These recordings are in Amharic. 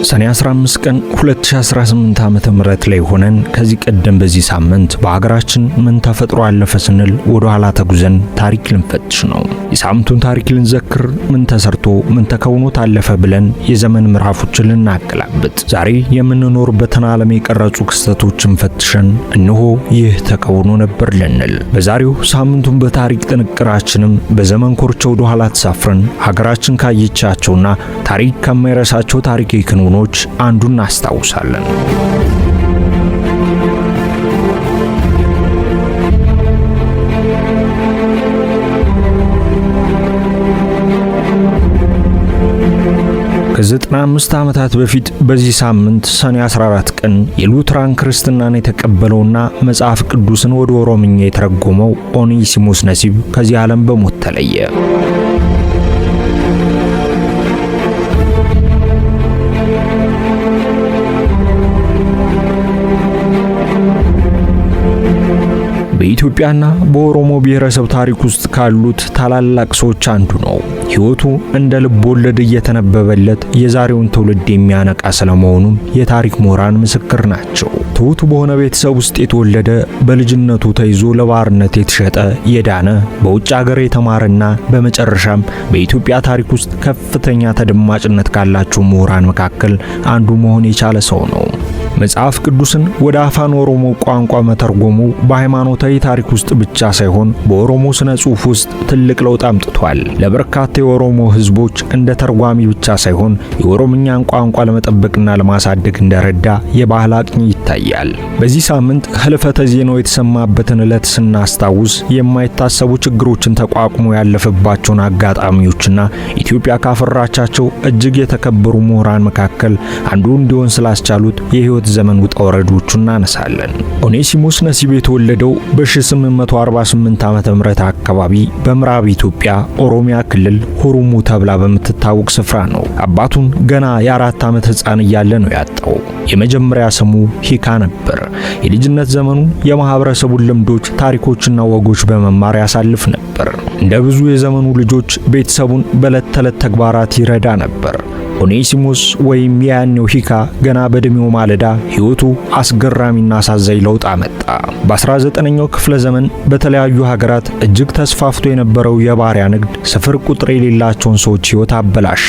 ሰኔ 15 ቀን 2018 ዓመተ ምህረት ላይ ሆነን ከዚህ ቀደም በዚህ ሳምንት በሀገራችን ምን ተፈጥሮ አለፈ ስንል ወደ ኋላ ተጉዘን ታሪክ ልንፈትሽ ነው። የሳምንቱን ታሪክ ልንዘክር፣ ምን ተሰርቶ ምን ተከውኖ ታለፈ ብለን የዘመን ምዕራፎችን ልናገላብጥ ዛሬ የምንኖርበትን ዓለም የቀረጹ ክስተቶችን ፈትሸን እነሆ ይህ ተከውኖ ነበር ልንል በዛሬው ሳምንቱን በታሪክ ጥንቅራችንም በዘመን ኮርቻ ወደ ኋላ ተሳፍረን ሀገራችን ካየቻቸውና ታሪክ ከማይረሳቸው ታሪካዊ ክንውኖች አንዱን እናስታውሳለን። ከ95 ዓመታት በፊት በዚህ ሳምንት ሰኔ 14 ቀን የሉትራን ክርስትናን የተቀበለውና መጽሐፍ ቅዱስን ወደ ኦሮምኛ የተረጎመው ኦኔሲሞስ ነሲብ ከዚህ ዓለም በሞት ተለየ። በኢትዮጵያና በኦሮሞ ብሔረሰብ ታሪክ ውስጥ ካሉት ታላላቅ ሰዎች አንዱ ነው። ሕይወቱ እንደ ልብ ወለድ እየተነበበለት የዛሬውን ትውልድ የሚያነቃ ስለመሆኑም የታሪክ ምሁራን ምስክር ናቸው። ትሑት በሆነ ቤተሰብ ውስጥ የተወለደ፣ በልጅነቱ ተይዞ ለባርነት የተሸጠ፣ የዳነ፣ በውጭ ሀገር የተማረና በመጨረሻም በኢትዮጵያ ታሪክ ውስጥ ከፍተኛ ተደማጭነት ካላቸው ምሁራን መካከል አንዱ መሆን የቻለ ሰው ነው። መጽሐፍ ቅዱስን ወደ አፋን ኦሮሞ ቋንቋ መተርጎሙ በሃይማኖታዊ ታሪክ ውስጥ ብቻ ሳይሆን በኦሮሞ ስነ ጽሑፍ ውስጥ ትልቅ ለውጥ አምጥቷል። ለበርካታ የኦሮሞ ሕዝቦች እንደ ተርጓሚ ብቻ ሳይሆን የኦሮምኛን ቋንቋ ለመጠበቅና ለማሳደግ እንደረዳ የባህል አቅኝ ይታያል። በዚህ ሳምንት ህልፈተ ዜናው የተሰማበትን ዕለት ስናስታውስ የማይታሰቡ ችግሮችን ተቋቁሞ ያለፈባቸውን አጋጣሚዎችና ኢትዮጵያ ካፈራቻቸው እጅግ የተከበሩ ምሁራን መካከል አንዱ እንዲሆን ስላስቻሉት የህይወት ዘመን ውጣ ወረዶቹን እናነሳለን። ኦኔሲሞስ ነሲብ የተወለደው በ1848 ዓመተ ምህረት አካባቢ በምዕራብ ኢትዮጵያ ኦሮሚያ ክልል ሁሩሙ ተብላ በምትታወቅ ስፍራ ነው። አባቱን ገና የ4 ዓመት ሕፃን እያለ ነው ያጣው። የመጀመሪያ ስሙ ሂካ ነበር። የልጅነት ዘመኑ የማህበረሰቡን ልምዶች፣ ታሪኮችና ወጎች በመማር ያሳልፍ ነበር። እንደ ብዙ የዘመኑ ልጆች ቤተሰቡን በዕለት ተዕለት ተግባራት ይረዳ ነበር። ኦኔሲሞስ ወይም ያኔው ሂካ ገና በዕድሜው ማለዳ ሕይወቱ አስገራሚና አሳዛኝ ለውጥ አመጣ። በ19ኛው ክፍለ ዘመን በተለያዩ ሀገራት እጅግ ተስፋፍቶ የነበረው የባሪያ ንግድ ስፍር ቁጥር የሌላቸውን ሰዎች ሕይወት አበላሸ።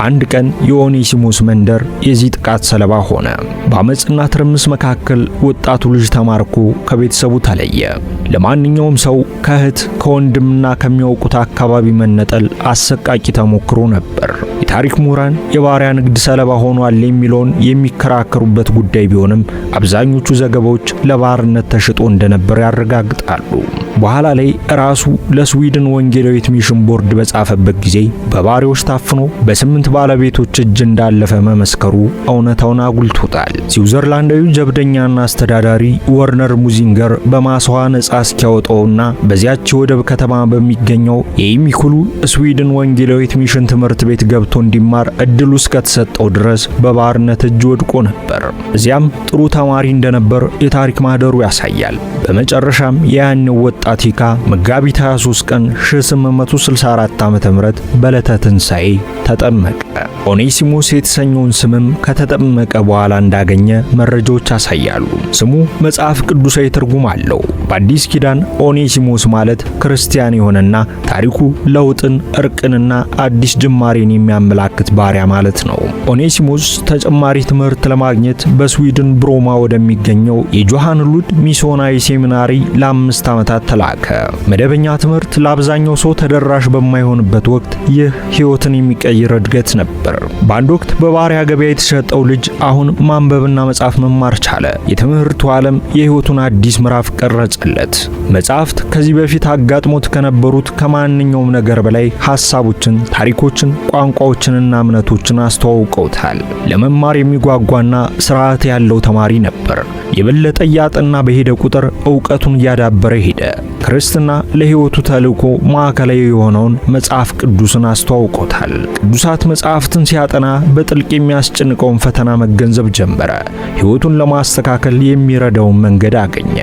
አንድ ቀን የኦኔሲሞስ መንደር የዚህ ጥቃት ሰለባ ሆነ። በአመፅና ትርምስ መካከል ወጣቱ ልጅ ተማርኮ ከቤተሰቡ ተለየ። ለማንኛውም ሰው ከእህት ከወንድምና ከሚያውቁት አካባቢ መነጠል አሰቃቂ ተሞክሮ ነበር። የታሪክ ምሁራን የባሪያ ንግድ ሰለባ ሆኗል የሚለውን የሚከራከሩበት ጉዳይ ቢሆንም አብዛኞቹ ዘገባዎች ለባርነት ተሽጦ እንደነበር ያረጋግጣሉ። በኋላ ላይ ራሱ ለስዊድን ወንጌላዊት ሚሽን ቦርድ በጻፈበት ጊዜ በባሪያዎች ታፍኖ በ8 ባለቤቶች እጅ እንዳለፈ መመስከሩ እውነታውን አጉልቶታል። ስዊዘርላንዳዊ ጀብደኛና አስተዳዳሪ ወርነር ሙዚንገር በማስዋ ነጻ እስኪያወጣውና በዚያች የወደብ ከተማ በሚገኘው የኢሚኩሉ ስዊድን ወንጌላዊት ሚሽን ትምህርት ቤት ገብቶ እንዲማር እድሉ እስከተሰጠው ድረስ በባርነት እጅ ወድቆ ነበር። እዚያም ጥሩ ተማሪ እንደነበር የታሪክ ማህደሩ ያሳያል። በመጨረሻም ያኔው ወጣት ሂካ መጋቢት 23 ቀን 1864 ዓመተ ምህረት በዕለተ ትንሣኤ ተጠመቀ። ኦኔሲሞስ የተሰኘውን ስምም ከተጠመቀ በኋላ እንዳገኘ መረጃዎች ያሳያሉ። ስሙ መጽሐፍ ቅዱሳዊ ትርጉም አለው። በአዲስ ኪዳን ኦኔሲሞስ ማለት ክርስቲያን የሆነና ታሪኩ ለውጥን፣ እርቅንና አዲስ ጅማሬን የሚያመላክት ባሪያ ማለት ነው። ኦኔሲሞስ ተጨማሪ ትምህርት ለማግኘት በስዊድን ብሮማ ወደሚገኘው የጆሃን ሉድ ሚስዮናዊ ሴሚናሪ ለ5 ዓመታት ተላከ። መደበኛ ትምህርት ለአብዛኛው ሰው ተደራሽ በማይሆንበት ወቅት ይህ ሕይወትን የሚቀይር እድገት ነበር። በአንድ ወቅት በባሪያ ገበያ የተሸጠው ልጅ አሁን ማንበብና መጻፍ መማር ቻለ። የትምህርቱ ዓለም የሕይወቱን አዲስ ምዕራፍ ቀረጸለት። መጻሕፍት ከዚህ በፊት አጋጥሞት ከነበሩት ከማንኛውም ነገር በላይ ሐሳቦችን፣ ታሪኮችን፣ ቋንቋዎችንና እምነቶችን አስተዋውቀውታል። ለመማር የሚጓጓና ስርዓት ያለው ተማሪ ነበር። የበለጠ እያጠና በሄደ ቁጥር ዕውቀቱን እያዳበረ ሄደ። ክርስትና ለሕይወቱ ተልእኮ ማዕከላዊ የሆነውን መጽሐፍ ቅዱስን አስተዋውቆታል። ቅዱሳት መጽሐፍትን ሲያጠና በጥልቅ የሚያስጨንቀውን ፈተና መገንዘብ ጀመረ። ሕይወቱን ለማስተካከል የሚረዳውን መንገድ አገኘ።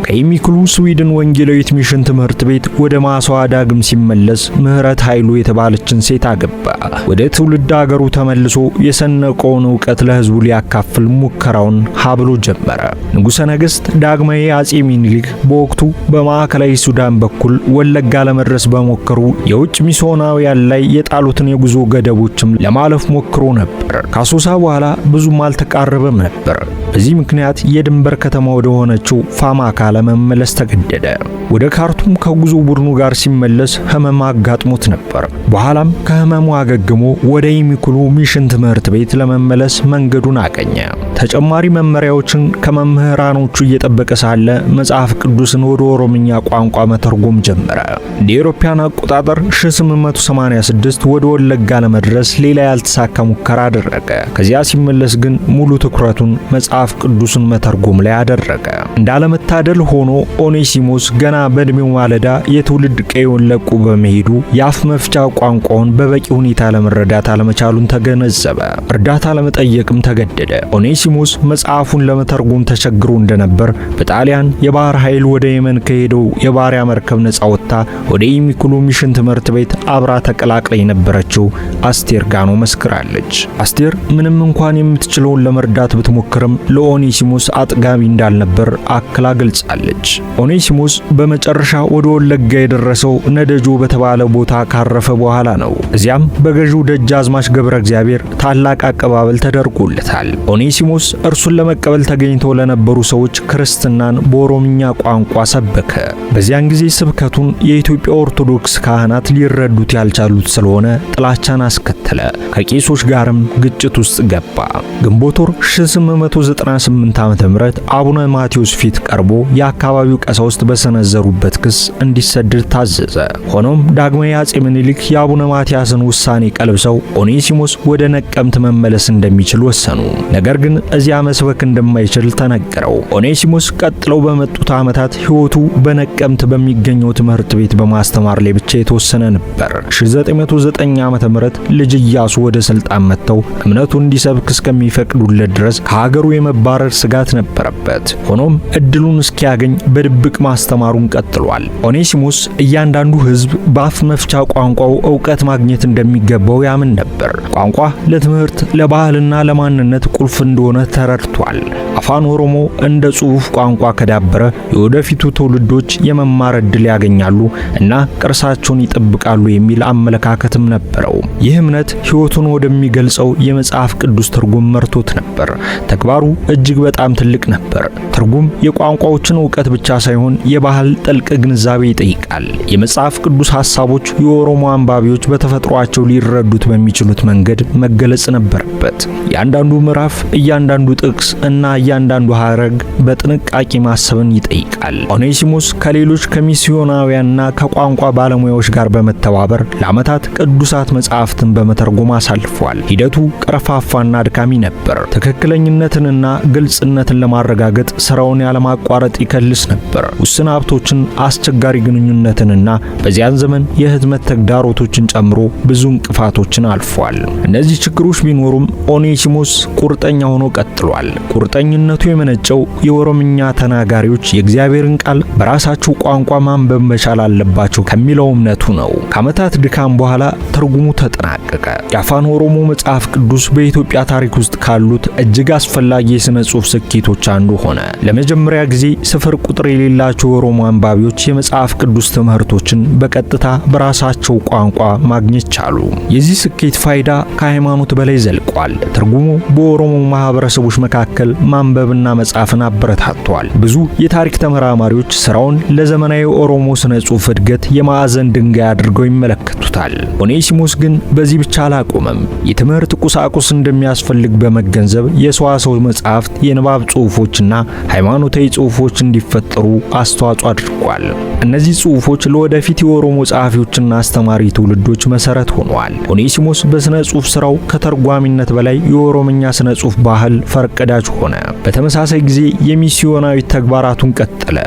ከኢሚክሉ ስዊድን ወንጌላዊት ሚሽን ትምህርት ቤት ወደ ማሰዋ ዳግም ሲመለስ ምህረት ኃይሉ የተባለችን ሴት አገባ። ወደ ትውልድ አገሩ ተመልሶ የሰነቀውን ዕውቀት ለሕዝቡ ሊያካፍል ሙከራውን ሀብሎ ጀመረ። ንጉሠ ነገሥት ዳግማዊ አጼ ሚኒሊክ በወቅቱ በማዕከላዊ ሱዳን በኩል ወለጋ ለመድረስ በሞከሩ የውጭ ሚስዮናውያን ላይ የጣሉትን የጉዞ ገደቦችም ለማለፍ ሞክሮ ነበር። ከአሶሳ በኋላ ብዙም አልተቃረበም ነበር። በዚህ ምክንያት የድንበር ከተማ ወደ ሆነችው ፋማካ ለመመለስ ተገደደ። ወደ ካርቱም ከጉዞ ቡድኑ ጋር ሲመለስ ህመም አጋጥሞት ነበር። በኋላም ከህመሙ አገግሞ ወደ ኢሚክሉ ሚሽን ትምህርት ቤት ለመመለስ መንገዱን አገኘ። ተጨማሪ መመሪያዎችን ከመምህራኖቹ እየጠበቀ ሳለ መጽሐፍ ቅዱስን ወደ ኦሮምኛ ቋንቋ መተርጎም ጀመረ። እንደ አውሮፓውያን አቆጣጠር 1886 ወደ ወለጋ ለመድረስ ሌላ ያልተሳካ ሙከራ አደረገ። ከዚያ ሲመለስ ግን ሙሉ ትኩረቱን መጽሐፍ ቅዱስን መተርጎም ላይ አደረገ። እንዳለመታደል ሆኖ ኦኔሲሞስ ገና በእድሜው ማለዳ የትውልድ ቀዩን ለቆ በመሄዱ የአፍ መፍቻ ቋንቋውን በበቂ ሁኔታ ለመረዳት አለመቻሉን ተገነዘበ። እርዳታ ለመጠየቅም ተገደደ። ኦኔሲሞስ መጽሐፉን ለመተርጎም ተቸግሮ እንደነበር በጣሊያን የባህር ኃይል ወደ የመን ከሄደው የባሪያ መርከብ ነጻ ወጥታ ወደ ኢሚክሉ ሚሽን ትምህርት ቤት አብራ ተቀላቅላ የነበረችው አስቴር ጋኖ መስክራለች። አስቴር ምንም እንኳን የምትችለውን ለመርዳት ብትሞክርም ለኦኔሲሞስ አጥጋቢ እንዳልነበር አክላ ገልጻለች። ኦኔሲሞስ በመጨረሻ ወደ ወለጋ የደረሰው ነደጆ በተባለ ቦታ ካረፈ በኋላ ነው። እዚያም በገዢው ደጃዝማች ገብረ እግዚአብሔር ታላቅ አቀባበል ተደርጎለታል። ኦኔሲሞስ እርሱን ለመቀበል ተገኝተው ለነበሩ ሰዎች ክርስትናን በኦሮምኛ ቋንቋ ሰበከ። በዚያን ጊዜ ስብከቱን የኢትዮጵያ ኦርቶዶክስ ካህናት ሊረዱት ያልቻሉት ስለሆነ ጥላቻን አስከተለ። ከቄሶች ጋርም ግጭት ውስጥ ገባ። ግንቦት ወር 1898 ዓ.ም አቡነ ማቴዎስ ፊት ቀርቦ የአካባቢው ቀሳውስት በሰነዘሩበት ክስ እንዲሰደድ ታዘዘ። ሆኖም ዳግማዊ አጼ ምኒልክ የአቡነ ማቲያስን ውሳኔ ቀልብሰው ኦኔሲሞስ ወደ ነቀምት መመለስ እንደሚችል ወሰኑ። ነገር ግን እዚያ መስበክ እንደማይችል ተነገረው። ኦኔሲሞስ ቀጥለው በመጡት ዓመታት ሕይወቱ በነቀምት በሚገኘው ትምህርት ቤት በማስተማር ላይ ብቻ የተወሰነ ነበር። 1909 ዓ.ም ልጅ ኢያሱ ወደ ስልጣን መጥተው እምነቱ እንዲሰብክ እስከሚፈቅዱለት ድረስ ከሀገሩ የመባረር ስጋት ነበረበት። ሆኖም እድሉን እስኪያገኝ በድብቅ ማስተማሩን ቀጥሏል። ኦኔሲሞስ እያንዳንዱ ሕዝብ በአፍ መፍቻ ቋንቋው ዕውቀት ማግኘት እንደሚገባው ያምን ነበር። ቋንቋ ለትምህርት፣ ለባህልና ለማንነት ቁልፍ እንደሆነ ተረድቷል። አፋን ኦሮሞ እንደ ጽሑፍ ቋንቋ ከዳበረ የወደፊቱ ትውልዶች የመማር እድል ያገኛሉ እና ቅርሳቸውን ይጠብቃሉ የሚል አመለካከትም ነበረው። ይህ እምነት ሕይወቱን ወደሚገልጸው የመጽሐፍ ቅዱስ ትርጉም መርቶት ነበር። ተግባሩ እጅግ በጣም ትልቅ ነበር። ትርጉም የቋንቋዎችን ዕውቀት ብቻ ሳይሆን የባህል ጥልቅ ግንዛቤ ይጠይቃል። የመጽሐፍ ቅዱስ ሐሳቦች የኦሮሞ አንባቢዎች በተፈጥሯቸው ሊረዱት በሚችሉት መንገድ መገለጽ ነበረበት። እያንዳንዱ ምዕራፍ፣ እያንዳንዱ ጥቅስ እና እያንዳንዱ ሐረግ በጥንቃቄ ማሰብን ይጠይቃል። ኦኔሲሞስ ከሌሎች ከሚስዮናውያንና ከቋንቋ ባለሙያዎች ጋር በመተባበር ለዓመታት ቅዱሳት መጽሐፍትን በመተርጎም አሳልፏል። ሂደቱ ቀርፋፋና አድካሚ ነበር። ትክክለኝነትንና ግልጽነትን ለማረጋገጥ ስራውን ያለማቋረጥ ይከልስ ነበር። ውስን ሀብቶችን፣ አስቸጋሪ ግንኙነትንና በዚያን ዘመን የህትመት ተግዳሮቶችን ጨምሮ ብዙ እንቅፋቶችን አልፏል። እነዚህ ችግሮች ቢኖሩም ኦኔሲሞስ ቁርጠኛ ሆኖ ቀጥሏል። ቁርጠኝነቱ የመነጨው የኦሮምኛ ተናጋሪዎች የእግዚአብሔርን ቃል በራሳቸው ቋንቋ ማንበብ መቻል አለባቸው ከሚለው እምነቱ ነው። ከዓመታት ድካም በኋላ ትርጉሙ ተጠናቀቀ። የአፋን ኦሮሞ መጽሐፍ ቅዱስ በኢትዮጵያ ታሪክ ውስጥ ካሉት እጅግ አስፈላጊ የሥነ ጽሑፍ ስኬቶች አንዱ ሆነ። ለመጀመሪያ ጊዜ ስፍር ቁጥር የሌላቸው የኦሮሞ አንባቢዎች የመጽሐፍ ቅዱስ ትምህርቶችን በቀጥታ በራሳቸው ቋንቋ ማግኘት ቻሉ። የዚህ ስኬት ፋይዳ ከሃይማኖት በላይ ዘልቋል። ትርጉሙ በኦሮሞ ማህበረሰቦች መካከል ማንበብና መጻፍን አበረታቷል። ብዙ የታሪክ ተመራማሪዎች ስራውን ለዘመናዊ ኦሮሞ ስነ ጽሑፍ እድገት የማዕዘን ድንጋይ አድርገው ይመለከቱታል። ኦኔሲሞስ ግን በዚህ ብቻ አላቆመም። የትምህርት ቁሳቁስ እንደሚያስፈልግ በመገንዘብ የሰዋሰው መጻሕፍት፣ የንባብ ጽሑፎችና ሃይማኖታዊ ጽሑፎች እንዲፈጠሩ አስተዋጽኦ አድርጓል። እነዚህ ጽሑፎች ለወደፊት የኦሮሞ ጸሐፊዎችና አስተማሪ ትውልዶች መሰረት ሆነዋል። ኦኔሲሞስ በስነ ጽሑፍ ስራው ከተርጓሚነት በላይ የኦሮምኛ ስነ ጽሑፍ ባህል ፈርቀዳጅ ሆነ። በተመሳሳይ ጊዜ የሚስዮናዊ ተግባራቱን ቀጠለ።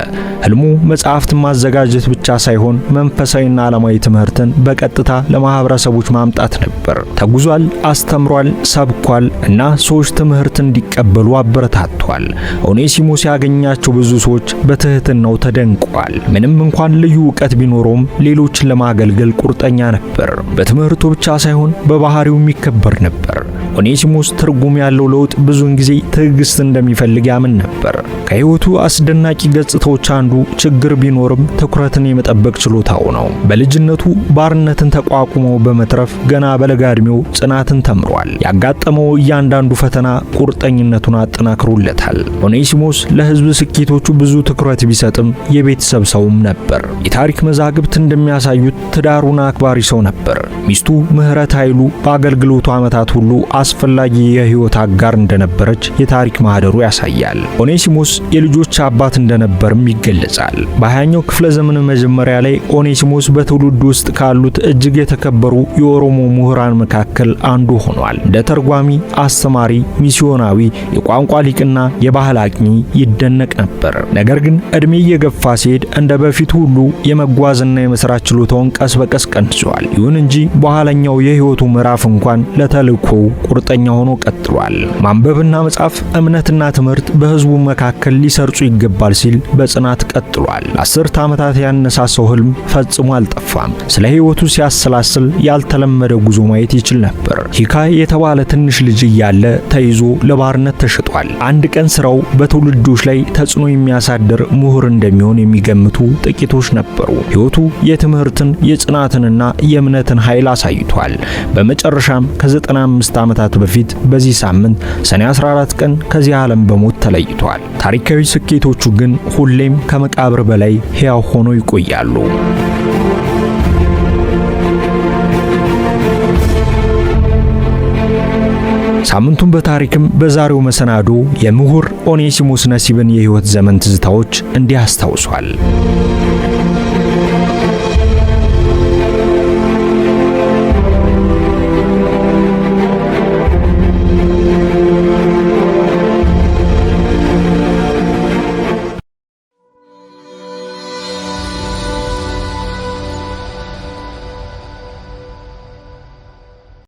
ህልሙ መጽሐፍትን ማዘጋጀት ብቻ ሳይሆን መንፈሳዊና ዓለማዊ ትምህርትን በቀጥታ ለማህበረሰቦች ማምጣት ነበር። ተጉዟል፣ አስተምሯል፣ ሰብኳል እና ሰዎች ትምህርት እንዲቀበሉ አበረታቷል። ኦኔሲሞስ ያገኛቸው ብዙ ሰዎች በትህትናው ተደንቀዋል። ምንም እንኳን ልዩ ዕውቀት ቢኖረውም ሌሎችን ለማገልገል ቁርጠኛ ነበር። በትምህርቱ ብቻ ሳይሆን በባህሪው የሚከበር ነበር። ኦኔሲሞስ ትርጉም ያለው ለውጥ ብዙውን ጊዜ ትዕግስት እንደሚፈልግ ያምን ነበር። ከህይወቱ አስደናቂ ገጽታዎች አንዱ ችግር ቢኖርም ትኩረትን የመጠበቅ ችሎታው ነው። በልጅነቱ ባርነትን ተቋቁሞ በመትረፍ ገና በለጋ ዕድሜው ጽናትን ተምሯል። ያጋጠመው እያንዳንዱ ፈተና ቁርጠኝነቱን አጠናክሮለታል። ኦኔሲሞስ ለህዝብ ስኬቶቹ ብዙ ትኩረት ቢሰጥም የቤተሰብ ሰውም ነበር። የታሪክ መዛግብት እንደሚያሳዩት ትዳሩን አክባሪ ሰው ነበር። ሚስቱ ምህረት ኃይሉ በአገልግሎቱ ዓመታት ሁሉ አስፈላጊ የህይወት አጋር እንደነበረች የታሪክ ማህደሩ ያሳያል። ኦኔሲሞስ የልጆች አባት እንደነበርም ይገለጻል። በ20ኛው ክፍለ ዘመን መጀመሪያ ላይ ኦኔሲሞስ በትውልዱ ውስጥ ካሉት እጅግ የተከበሩ የኦሮሞ ምሁራን መካከል አንዱ ሆኗል። እንደ ተርጓሚ፣ አስተማሪ፣ ሚስዮናዊ፣ የቋንቋ ሊቅና የባህል አቅኚ ይደነቅ ነበር። ነገር ግን እድሜ እየገፋ ሲሄድ እንደ በፊቱ ሁሉ የመጓዝና የመስራት ችሎታውን ቀስ በቀስ ቀንሷል። ይሁን እንጂ በኋላኛው የህይወቱ ምዕራፍ እንኳን ለተልእኮው ቁርጠኛ ሆኖ ቀጥሏል። ማንበብና መጻፍ፣ እምነትና ትምህርት በህዝቡ መካከል ሊሰርጹ ይገባል ሲል በጽናት ቀጥሏል። ለ10 ዓመታት ያነሳሰው ህልም ፈጽሞ አልጠፋም። ስለ ህይወቱ ሲያሰላስል ያልተለመደ ጉዞ ማየት ይችል ነበር። ሂካይ የተባለ ትንሽ ልጅ እያለ ተይዞ ለባርነት ተሽጧል። አንድ ቀን ስራው በትውልዶች ላይ ተጽዕኖ የሚያሳድር ምሁር እንደሚሆን የሚገምቱ ጥቂቶች ነበሩ። ህይወቱ የትምህርትን የጽናትንና የእምነትን ኃይል አሳይቷል። በመጨረሻም ከ95 ዓመታት በፊት በዚህ ሳምንት ሰኔ 14 ቀን ከዚህ ዓለም በሞት ተለይቷል። ታሪካዊ ስኬቶቹ ግን ሁሌም ከመቃብር በላይ ሕያው ሆነው ይቆያሉ። ሳምንቱን በታሪክም በዛሬው መሰናዶ የምሁር ኦኔሲሞስ ነሲብን የህይወት ዘመን ትዝታዎች እንዲህ አስታውሷል።